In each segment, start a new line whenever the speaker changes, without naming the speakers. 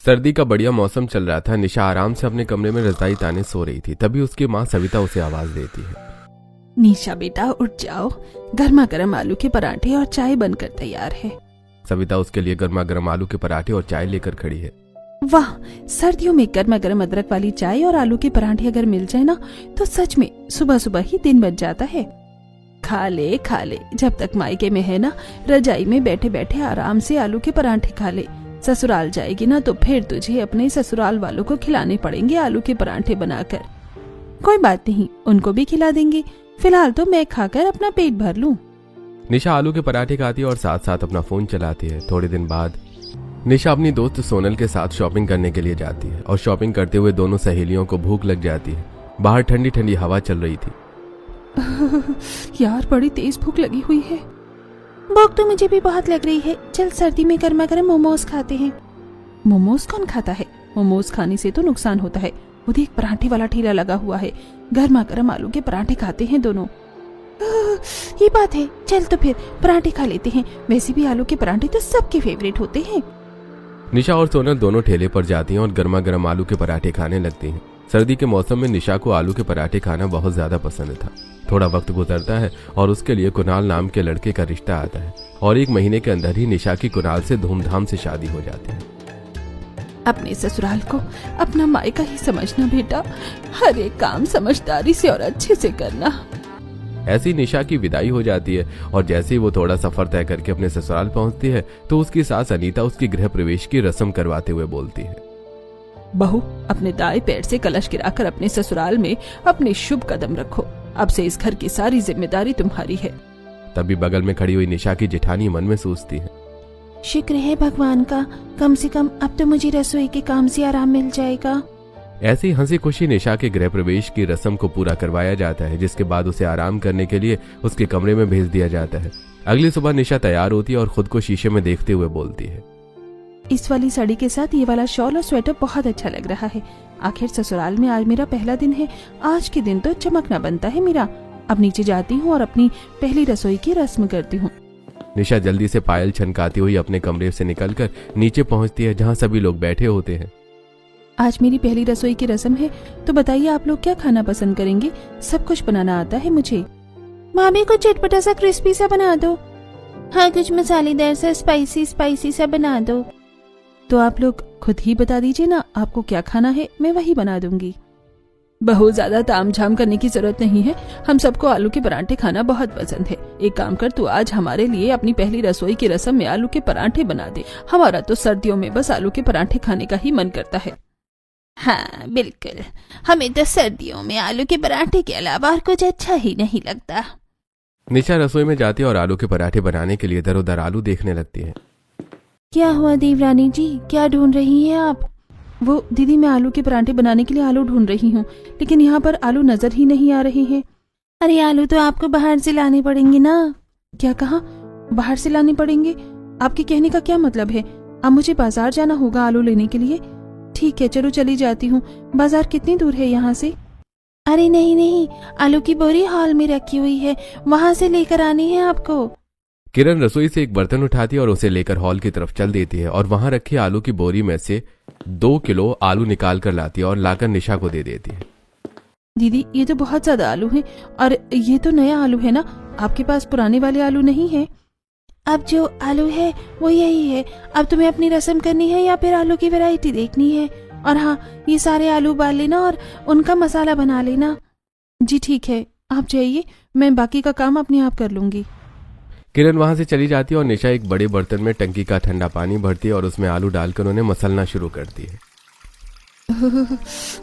सर्दी का बढ़िया मौसम चल रहा था। निशा आराम से अपने कमरे में रजाई ताने सो रही थी। तभी उसकी माँ सविता उसे आवाज देती है।
निशा बेटा उठ जाओ, गर्मा गर्म आलू के पराठे और चाय बनकर तैयार है।
सविता उसके लिए गर्मा गर्म आलू के पराठे और चाय लेकर खड़ी है।
वाह, सर्दियों में गर्मा गर्म अदरक वाली चाय और आलू के पराठे अगर मिल जाए ना तो सच में सुबह सुबह ही दिन बच जाता है। खा ले, जब तक मायके में है ना, रजाई में बैठे बैठे आराम से आलू के पराठे खा ले। ससुराल जाएगी ना तो फिर तुझे अपने ससुराल वालों को खिलाने पड़ेंगे आलू के पराठे बनाकर। कोई बात नहीं, उनको भी खिला देंगे। फिलहाल तो मैं खाकर अपना पेट भर लूं।
निशा आलू के पराठे खाती है और साथ साथ अपना फोन चलाती है। थोड़े दिन बाद निशा अपनी दोस्त सोनल के साथ शॉपिंग करने के लिए जाती है और शॉपिंग करते हुए दोनों सहेलियों को भूख लग जाती है। बाहर ठंडी ठंडी हवा चल रही थी।
यार बड़ी तेज भूख लगी हुई है। भूख तो मुझे भी बहुत लग रही है। चल सर्दी में गर्मा गर्म मोमोज खाते हैं। मोमोज कौन खाता है? मोमोज खाने से तो नुकसान होता है। वो देख, पराठे वाला ठेला लगा हुआ है। गर्मा गर्म आलू के पराठे खाते हैं दोनों। ये बात है, चल तो फिर पराठे खा लेते हैं। वैसे भी आलू के पराठे तो सबके फेवरेट होते हैं।
निशा और सोनल दोनों ठेले पर जाती हैं और गर्मा गर्म आलू के पराठे खाने लगती हैं। सर्दी के मौसम में निशा को आलू के पराठे खाना बहुत ज्यादा पसंद था। थोड़ा वक्त गुजरता है और उसके लिए कुणाल नाम के लड़के का रिश्ता आता है और 1 महीने के अंदर ही निशा की कुणाल से धूमधाम से शादी हो जाती है।
अपने ससुराल को अपना मायका ही समझना बेटा। हर एक काम समझदारी से और अच्छे से करना।
ऐसी निशा की विदाई हो जाती है और जैसे ही वो थोड़ा सफर तय करके अपने ससुराल पहुंचती है तो उसकी सास अनीता उसकी गृह प्रवेश की रस्म करवाते हुए बोलती है।
बहू, अपने दाएं पैर से कलश गिराकर अपने ससुराल में अपने शुभ कदम रखो। अब से इस घर की सारी जिम्मेदारी तुम्हारी है।
तभी बगल में खड़ी हुई निशा की जेठानी मन में सोचती है,
शुक्र है भगवान का, कम से कम अब तो मुझे रसोई के काम से आराम मिल जाएगा।
ऐसी हंसी खुशी निशा के गृह प्रवेश की रस्म को पूरा करवाया जाता है, जिसके बाद उसे आराम करने के लिए उसके कमरे में भेज दिया जाता है। अगली सुबह निशा तैयार होती है और खुद को शीशे में देखते हुए बोलती है,
इस वाली साड़ी के साथ ये वाला शॉल और स्वेटर बहुत अच्छा लग रहा है। आखिर ससुराल में आज मेरा पहला दिन है। आज के दिन तो चमकना बनता है मेरा। अब नीचे जाती हूँ और अपनी पहली रसोई की रस्म करती हूँ।
निशा जल्दी से पायल छनकाती हुई अपने कमरे से निकलकर नीचे पहुँचती है, जहाँ सभी लोग बैठे होते हैं।
आज मेरी पहली रसोई की रस्म है, तो बताइए आप लोग क्या खाना पसंद करेंगे? सब कुछ बनाना आता है मुझे। भाभी कुछ चटपटा सा क्रिस्पी सा बना दो। हाँ, कुछ मसालेदार सा स्पाइसी सा बना दो। तो आप लोग खुद ही बता दीजिए ना आपको क्या खाना है, मैं वही बना दूंगी। बहुत ज्यादा तामझाम करने की जरूरत नहीं है। हम सबको आलू के पराठे खाना बहुत पसंद है। एक काम कर, तू आज हमारे लिए अपनी पहली रसोई की रस्म में आलू के पराठे बना दे। हमारा तो सर्दियों में बस आलू के पराठे खाने का ही मन करता है। हाँ बिल्कुल, हमें तो सर्दियों में आलू के पराठे के अलावा और कुछ अच्छा ही नहीं लगता।
निशा रसोई में जाती है और आलू के पराठे बनाने के लिए इधर उधर आलू देखने लगती है।
क्या हुआ देवरानी जी, क्या ढूंढ रही हैं आप? वो दीदी, मैं आलू के पराठे बनाने के लिए आलू ढूंढ रही हूँ, लेकिन यहाँ पर आलू नजर ही नहीं आ रहे हैं। अरे आलू तो आपको बाहर से लाने पड़ेंगे ना। क्या कहा? बाहर से लाने पड़ेंगे? आपके कहने का क्या मतलब है? अब मुझे बाजार जाना होगा आलू लेने के लिए? ठीक है, चलो चली जाती हूँ। बाजार कितनी दूर है यहाँ से? अरे नहीं, आलू की बोरी हॉल में रखी हुई है, वहाँ से लेकर आनी है आपको।
किरण रसोई से एक बर्तन उठाती है और उसे लेकर हॉल की तरफ चल देती है और वहां रखी आलू की बोरी में से 2 किलो आलू निकाल कर लाती है और लाकर निशा को दे देती है।
दीदी, ये तो बहुत ज्यादा आलू है और ये तो नया आलू है ना, आपके पास पुराने वाले आलू नहीं है? अब जो आलू है वो यही है। अब तुम्हें अपनी रस्म करनी है या फिर आलू की वैरायटी देखनी है? और हाँ, ये सारे आलू उबाल लेना और उनका मसाला बना लेना। जी ठीक है, आप जाइए, मैं बाकी का काम अपने आप कर लूंगी।
किरण वहां से चली जाती है और निशा एक बड़े बर्तन में टंकी का ठंडा पानी भरती है और उसमें आलू डालकर उन्हें मसलना शुरू करती है।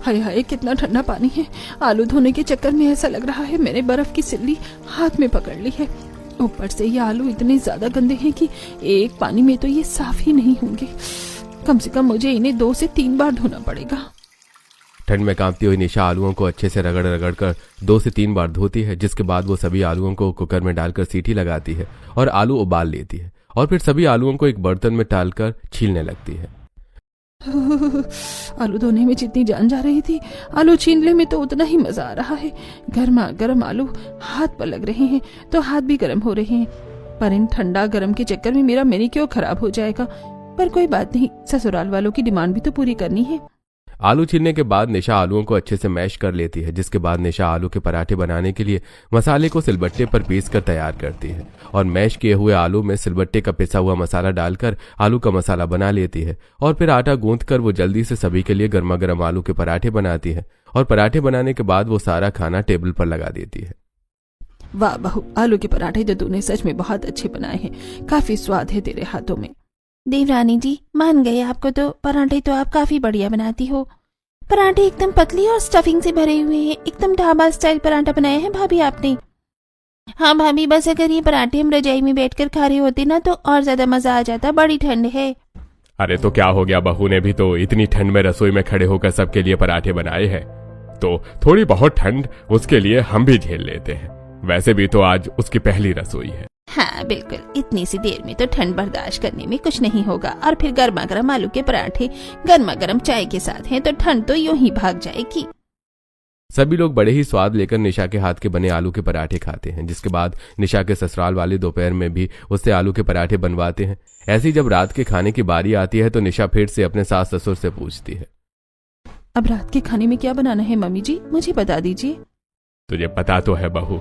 हाय हाय, कितना ठंडा पानी है। आलू धोने के चक्कर में ऐसा लग रहा है मैंने बर्फ की सिल्ली हाथ में पकड़ ली है। ऊपर से ये आलू इतने ज्यादा गंदे हैं कि एक पानी में तो ये साफ ही नहीं होंगे। कम से कम मुझे इन्हें 2 से 3 बार धोना पड़ेगा।
ठंड में कांपती हुई निशा आलूओं को अच्छे से रगड़ रगड़ कर 2 से 3 बार धोती है, जिसके बाद वो सभी आलूओं को कुकर में डालकर सीटी लगाती है और आलू उबाल लेती है और फिर सभी आलूओं को एक बर्तन में डालकर छीलने लगती है।
आलू धोने में जितनी जान जा रही थी, आलू छीलने में तो उतना ही मजा आ रहा है। गर्मा गर्म आलू हाथ पर लग रहे हैं तो हाथ भी गर्म हो रहे हैं, पर इन ठंडा गर्म के चक्कर में मेरा मैनिक्योर खराब हो जाएगा। पर कोई बात नहीं, ससुराल वालों की डिमांड भी तो पूरी करनी है।
आलू छीलने के बाद निशा आलूओं को अच्छे से मैश कर लेती है, जिसके बाद निशा आलू के पराठे बनाने के लिए मसाले को सिलबट्टे पर पीस कर तैयार करती है और मैश किए हुए आलू में सिलबट्टे का पिसा हुआ मसाला डालकर आलू का मसाला बना लेती है और फिर आटा गूंथ कर वो जल्दी से सभी के लिए गर्मा गर्म आलू के पराठे बनाती है और पराठे बनाने के बाद वो सारा खाना टेबल पर लगा देती है।
वाह बहू, आलू के पराठे तो तूने सच में बहुत अच्छे बनाए हैं, काफी स्वाद है तेरे हाथों में। देवरानी जी मान गए आपको, तो पराठे तो आप काफी बढ़िया बनाती हो। पराठे एकदम पतली और स्टफिंग से भरे हुए हैं, एकदम ढाबा स्टाइल पराठा बनाया है भाभी आपने। हाँ भाभी, बस अगर ये पराठे हम रजाई में बैठकर खा रहे होते ना तो और ज्यादा मजा आ जाता, बड़ी ठंड है।
अरे तो क्या हो गया, बहू ने भी तो इतनी ठंड में रसोई में खड़े होकर सबके लिए पराठे बनाए हैं, तो थोड़ी बहुत ठंड उसके लिए हम भी झेल लेते हैं। वैसे भी तो आज उसकी पहली रसोई है।
हाँ बिल्कुल, इतनी सी देर में तो ठंड बर्दाश्त करने में कुछ नहीं होगा, और फिर गर्मा गर्म आलू के पराठे गर्मा गर्म चाय के साथ हैं तो ठंड तो यूं ही भाग जाएगी।
सभी लोग बड़े ही स्वाद लेकर निशा के हाथ के बने आलू के पराठे खाते हैं, जिसके बाद निशा के ससुराल वाले दोपहर में भी उससे आलू के पराठे बनवाते हैं। ऐसी जब रात के खाने की बारी आती है तो निशा फिर से अपने सास ससुर से पूछती है,
अब रात के खाने में क्या बनाना है मम्मी जी, मुझे बता दीजिए।
तुझे पता तो है बहू,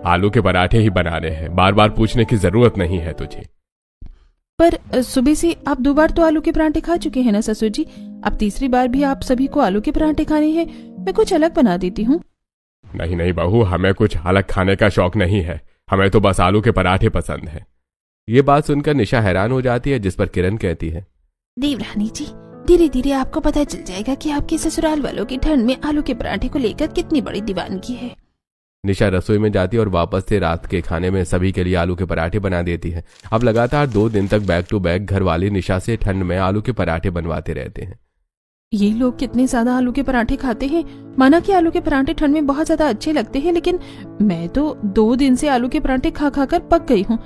आलू के पराठे ही बनाने हैं, बार बार पूछने की जरूरत नहीं है तुझे।
पर सुबह से आप 2 बार तो आलू के पराठे खा चुके हैं ना ससुर जी, अब तीसरी बार भी आप सभी को आलू के पराठे खाने हैं, मैं कुछ अलग बना देती हूँ।
नहीं नहीं बहू, हमें कुछ अलग खाने का शौक नहीं है, हमें तो बस आलू के पराठे पसंद है। ये बात सुनकर निशा हैरान हो जाती है, जिस पर किरण कहती है,
देवरानी जी धीरे धीरे आपको पता चल जाएगा कि आपके ससुराल वालों की ठंड में आलू के पराठे को लेकर कितनी बड़ी दीवानगी है।
निशा रसोई में जाती है और वापस से रात के खाने में सभी के लिए आलू के पराठे बना देती है। अब लगातार 2 दिन तक बैक टू बैक घर वाले निशा से ठंड में आलू के पराठे बनवाते रहते हैं।
ये लोग कितने ज्यादा आलू के पराठे खाते हैं। माना कि आलू के पराठे ठंड में बहुत ज्यादा अच्छे लगते हैं, लेकिन मैं तो 2 दिन से आलू के पराठे खा खा कर पक गई हूँ।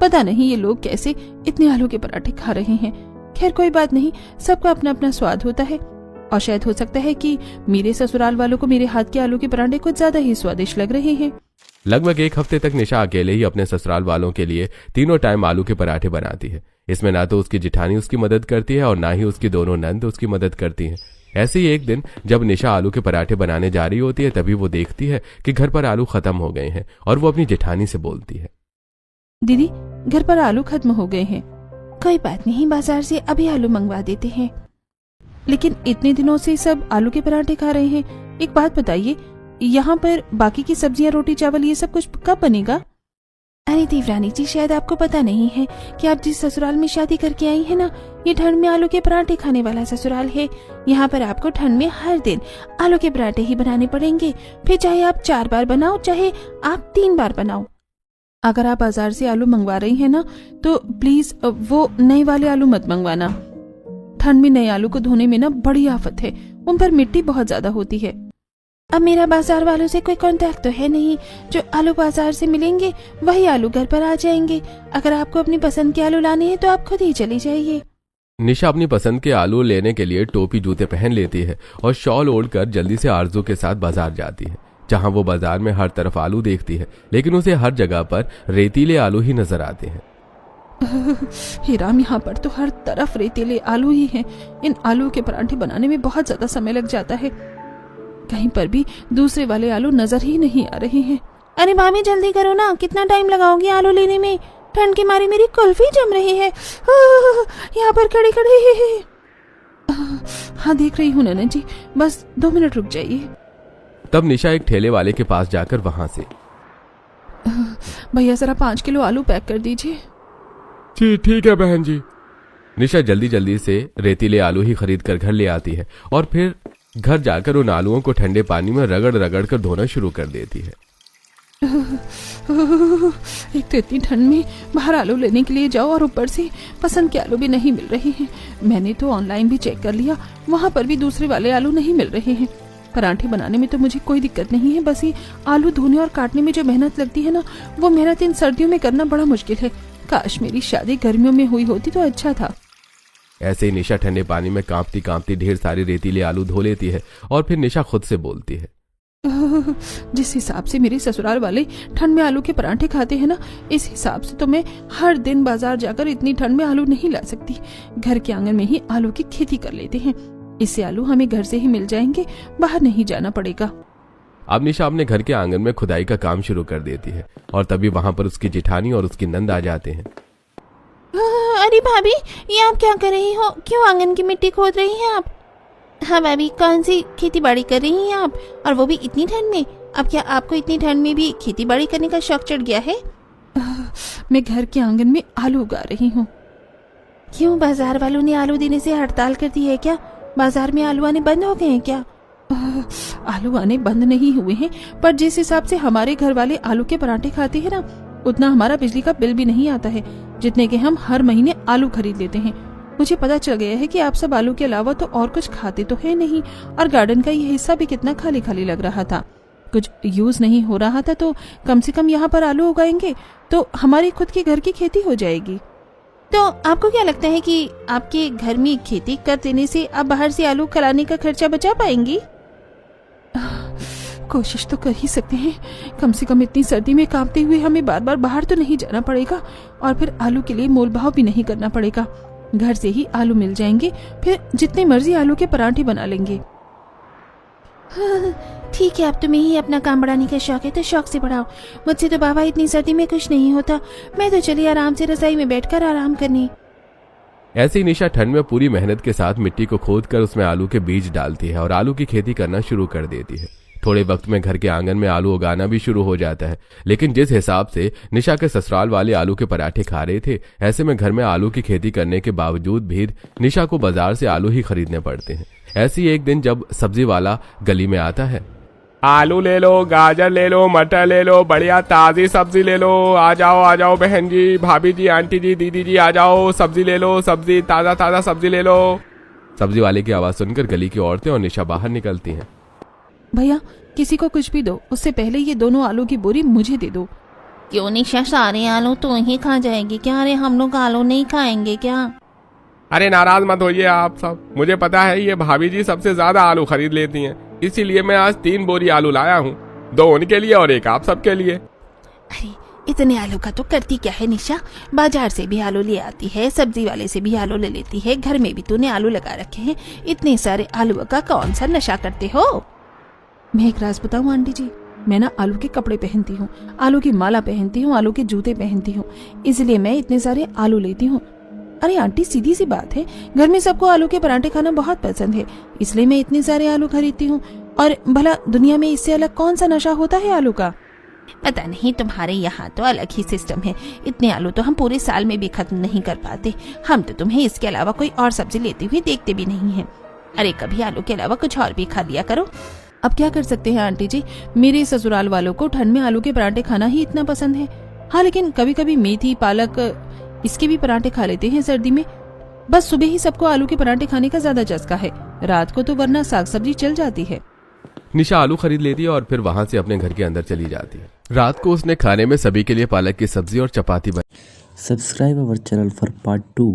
पता नहीं ये लोग कैसे इतने आलू के पराठे खा रहे हैं। खैर कोई बात नहीं, सबका अपना अपना स्वाद होता है, और शायद हो सकता है कि मेरे ससुराल वालों को मेरे हाथ के आलू के पराठे कुछ ज्यादा ही स्वादिष्ट लग रहे हैं।
लगभग 1 हफ्ते तक निशा अकेले ही अपने ससुराल वालों के लिए तीनों टाइम आलू के पराठे बनाती है। इसमें ना तो उसकी जिठानी उसकी मदद करती है और ना ही उसकी दोनों नंद उसकी मदद करती हैं। ऐसे ही एक दिन जब निशा आलू के पराठे बनाने जा रही होती है, तभी वो देखती है कि घर पर आलू खत्म हो गए हैं और वो अपनी जेठानी से बोलती है,
दीदी घर पर आलू खत्म हो गए हैं। कोई बात नहीं, बाजार से अभी आलू मंगवा देते हैं। लेकिन इतने दिनों से सब आलू के पराठे खा रहे हैं, एक बात बताइए, यहाँ पर बाकी की सब्जियां रोटी चावल ये सब कुछ कब बनेगा? अरे देवरानी जी, शायद आपको पता नहीं है कि आप जिस ससुराल में शादी करके आई है ना, ये ठंड में आलू के पराठे खाने वाला ससुराल है। यहाँ पर आपको ठंड में हर दिन आलू के पराठे ही बनाने पड़ेंगे, फिर चाहे आप 4 बार बनाओ चाहे आप 3 बार बनाओ। अगर आप बाजार से आलू मंगवा रही है ना, तो प्लीज वो नए वाले आलू मत मंगवाना। ठंड में नए आलू को धोने में ना बड़ी आफत है, उन पर मिट्टी बहुत ज्यादा होती है। अब मेरा बाजार वालों से कोई कांटेक्ट तो है नहीं, जो आलू बाजार से मिलेंगे वही आलू घर पर आ जाएंगे। अगर आपको अपनी पसंद के आलू लाने हैं तो आप खुद ही चली जाइए।
निशा अपनी पसंद के आलू लेने के लिए टोपी जूते पहन लेती है और शॉल ओढ़कर जल्दी से आरजू के साथ बाजार जाती है, जहां वो बाजार में हर तरफ आलू देखती है, लेकिन उसे हर जगह पर रेतीले आलू ही नजर आते हैं।
हे राम, यहाँ पर तो हर तरफ रेतीले आलू ही हैं। इन आलू के पराठे बनाने में बहुत ज्यादा समय लग जाता है, कहीं पर भी दूसरे वाले आलू नजर ही नहीं आ रहे हैं। अरे मामी जल्दी करो ना, कितना टाइम लगाओगी आलू लेने में? ठंड के मारे मेरी कुल्फी जम रही है। यहाँ पर खड़े खड़े। हाँ देख रही हूँ नैना जी, बस 2 मिनट रुक जाइए।
तब निशा एक ठेले वाले के पास जाकर वहां से,
भैया जरा 5 किलो आलू पैक कर दीजिए।
जी ठीक है बहन जी। निशा जल्दी जल्दी से रेतीले आलू ही खरीद कर घर ले आती है और फिर घर जाकर उन आलूओं को ठंडे पानी में रगड़ रगड़ कर धोना शुरू कर देती है।
एक तो इतनी ठंड में बाहर आलू लेने के लिए जाओ और ऊपर से पसंद के आलू भी नहीं मिल रहे हैं। मैंने तो ऑनलाइन भी चेक कर लिया, वहां पर भी दूसरे वाले आलू नहीं मिल रहे हैं। पराठे बनाने में तो मुझे कोई दिक्कत नहीं है, बस ये आलू धोने और काटने में जो मेहनत लगती है ना, वो मेहनत इन सर्दियों में करना बड़ा मुश्किल है। काश मेरी शादी गर्मियों में हुई होती तो अच्छा था।
ऐसे ही निशा ठंडे पानी में कांपती कांपती ढेर सारे रेतीले आलू धो लेती है और फिर निशा खुद से बोलती है,
जिस हिसाब से मेरे ससुराल वाले ठंड में आलू के पराठे खाते हैं ना, इस हिसाब से तो मैं हर दिन बाजार जाकर इतनी ठंड में आलू नहीं ला सकती। घर के आंगन में ही आलू की खेती कर लेते हैं, इससे आलू हमें घर से ही मिल जाएंगे, बाहर नहीं जाना पड़ेगा।
अब निशा अपने घर के आंगन में खुदाई का काम शुरू कर देती है और तभी वहां पर उसकी जिठानी और उसकी नंद आ जाते हैं।
अरे भाभी, ये आप क्या कर रही हो? क्यों आंगन की मिट्टी खोद रही हैं आप? हाँ भाभी, कौन सी खेती बाड़ी कर रही हैं आप, और वो भी इतनी ठंड में? अब क्या आपको इतनी ठंड में भी खेती बाड़ी करने का शौक चढ़ गया है? मैं घर के आंगन में आलू उगा रही हूँ। क्यों, बाजार वालों ने आलू देने से हड़ताल कर दी है क्या? बाजार में आलू आने बंद हो गए हैं क्या? आलू आने बंद नहीं हुए हैं, पर जिस हिसाब से हमारे घर वाले आलू के पराठे खाते हैं ना, उतना हमारा बिजली का बिल भी नहीं आता है जितने के हम हर महीने आलू खरीद लेते हैं। मुझे पता चल गया है कि आप सब आलू के अलावा तो और कुछ खाते तो है नहीं, और गार्डन का ये हिस्सा भी कितना खाली खाली लग रहा था, कुछ यूज नहीं हो रहा था। तो कम से कम यहाँ पर आलू उगाएंगे तो हमारी खुद की घर की खेती हो जाएगी। तो आपको क्या लगता है कि आपके घर में खेती कर देने से आप बाहर से आलू खिलाने का खर्चा बचा पाएंगी? कोशिश तो कर ही सकते हैं, कम से कम इतनी सर्दी में कांपते हुए हमें बार बार बाहर तो नहीं जाना पड़ेगा, और फिर आलू के लिए मोल भाव भी नहीं करना पड़ेगा। घर से ही आलू मिल जाएंगे, फिर जितने मर्जी आलू के पराठे बना लेंगे। ठीक है, अब तुम्हें ही अपना काम बढ़ाने का शौक है तो शौक से बढ़ाओ। मुझसे तो बाबा इतनी सर्दी में कुछ नहीं होता, मैं तो चली आराम से रजाई में बैठकर आराम करने।
ऐसी निशा ठंड में पूरी मेहनत के साथ मिट्टी को खोदकर उसमें आलू के बीज डालती है और आलू की खेती करना शुरू कर देती है। थोड़े वक्त में घर के आंगन में आलू उगाना भी शुरू हो जाता है, लेकिन जिस हिसाब से निशा के ससुराल वाले आलू के पराठे खा रहे थे, ऐसे में घर में आलू की खेती करने के बावजूद भी निशा को बाजार से आलू ही खरीदने पड़ते हैं। ऐसी एक दिन जब सब्जी वाला गली में आता है।
आलू ले लो, गाजर ले लो, मटर ले लो, बढ़िया ताजी सब्जी ले लो। आ जाओ बहन जी, भाभी जी, आंटी जी, दीदी जी, आ जाओ, सब्जी ले लो, सब्जी ताजा ताजा सब्जी ले लो।
सब्जी वाले की आवाज सुनकर गली की औरतें और निशा बाहर निकलती हैं।
भैया, किसी को कुछ भी दो, उससे पहले ये दोनों आलू की बोरी मुझे दे दो।
क्यों निशा, सारे आलू तो ही खा जाएगी क्या? अरे हम लोग आलू नहीं खाएंगे क्या?
अरे नाराज मत होइए आप सब, मुझे पता है ये भाभी जी सबसे ज्यादा आलू खरीद लेती हैं, इसीलिए मैं आज 3 बोरी आलू लाया हूँ, 2 उनके लिए और 1 आप सबके लिए।
अरे इतने आलू का तो करती क्या है निशा? बाजार से भी आलू ले आती है, सब्जी वाले से भी आलू ले लेती है, घर में भी तूने आलू लगा रखे हैं, इतने सारे आलू का कौन सा नशा करते हो?
मैं एक राज बताऊं आंटी जी, मैं ना आलू के कपड़े पहनती हूँ, आलू की माला पहनती हूँ, आलू के जूते पहनती हूँ, इसलिए मैं इतने सारे आलू लेती हूँ। अरे आंटी, सीधी सी बात है, घर में सबको आलू के पराठे खाना बहुत पसंद है, इसलिए मैं इतने सारे आलू खरीदती हूँ। और भला दुनिया में इससे अलग कौन सा नशा होता है आलू का?
पता नहीं, तुम्हारे यहाँ तो अलग ही सिस्टम है। इतने आलू तो हम पूरे साल में भी खत्म नहीं कर पाते। हम तो तुम्हें इसके अलावा कोई और सब्जी लेते हुए देखते भी नहीं है। अरे कभी आलू के अलावा कुछ और भी खा लिया करो।
अब क्या कर सकते हैं आंटी जी, मेरे ससुराल वालों को ठंड में आलू के पराठे खाना ही इतना पसंद है। हाँ, लेकिन कभी कभी मेथी, पालक, इसके भी पराठे खा लेते हैं सर्दी में। बस सुबह ही सबको आलू के पराठे खाने का ज्यादा चस्का है, रात को तो वरना साग सब्जी चल जाती है।
निशा आलू खरीद लेती है और फिर वहां से अपने घर के अंदर चली जाती है। रात को उसने खाने में सभी के लिए पालक की सब्जी और चपाती बनाई।
Subscribe our channel for part 2.